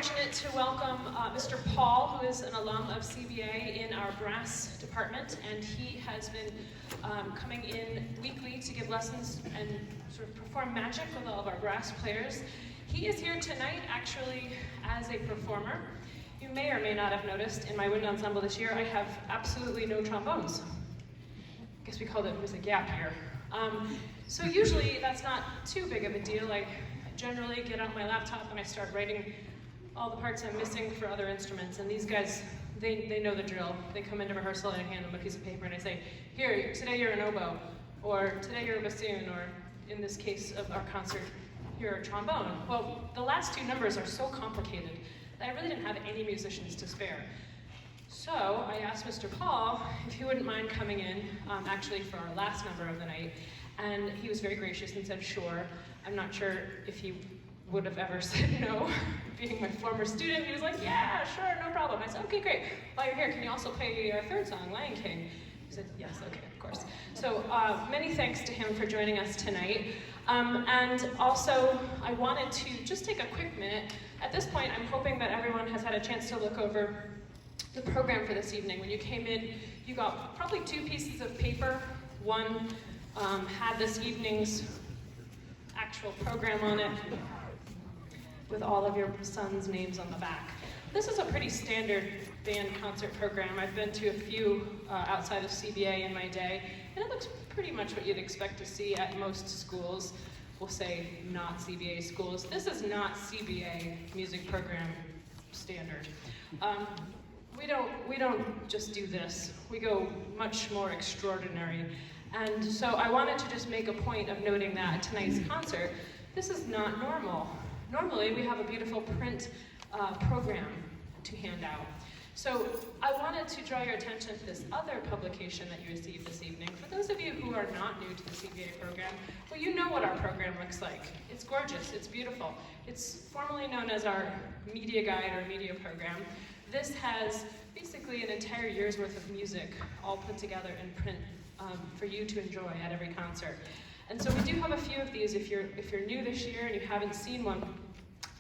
fortunate to welcome Mr. Paul, who is an alum of CBA in our brass department, and he has been coming in weekly to give lessons and sort of perform magic with all of our brass players. He is here tonight actually as a performer. You may or may not have noticed in my wind ensemble this year I have absolutely no trombones. I guess we called it, there's a gap here. So usually that's not too big of a deal. I generally get out my laptop and I start writing all the parts I'm missing for other instruments, and these guys, they know the drill. They come into rehearsal and I hand them a piece of paper and I say, here, today you're an oboe, or today you're a bassoon, or in this case of our concert, you're a trombone. Well, the last two numbers are so complicated that I really didn't have any musicians to spare. So I asked Mr. Paul if he wouldn't mind coming in, actually for our last number of the night, and he was very gracious and said, sure. I'm not sure if he would have ever said no. Being my former student, he was like, yeah, sure, no problem. I said, okay, great. While you're here, can you also play our third song, Lion King? He said, yes, okay, of course. So many thanks to him for joining us tonight. And also, I wanted to just take a quick minute. At this point, I'm hoping that everyone has had a chance to look over the program for this evening. When you came in, you got probably 2 pieces of paper. One had this evening's actual program on it with all of your sons' names on the back. This is a pretty standard band concert program. I've been to a few outside of CBA in my day, and it looks pretty much what you'd expect to see at most schools. We'll say not CBA schools. This is not CBA music program standard. We don't just do this. We go much more extraordinary. And so I wanted to just make a point of noting that at tonight's concert, this is not normal. Normally, we have a beautiful print program to hand out. So I wanted to draw your attention to this other publication that you received this evening. For those of you who are not new to the CBA program, well, you know what our program looks like. It's gorgeous, it's beautiful. It's formally known as our media guide or media program. This has basically an entire year's worth of music all put together in print for you to enjoy at every concert. And so we do have a few of these. If you're new this year and you haven't seen one,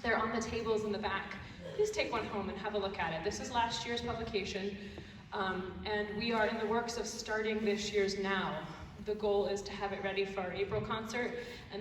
they're on the tables in the back. Please take one home and have a look at it. This is last year's publication, and we are in the works of starting this year's now. The goal is to have it ready for our April concert, and then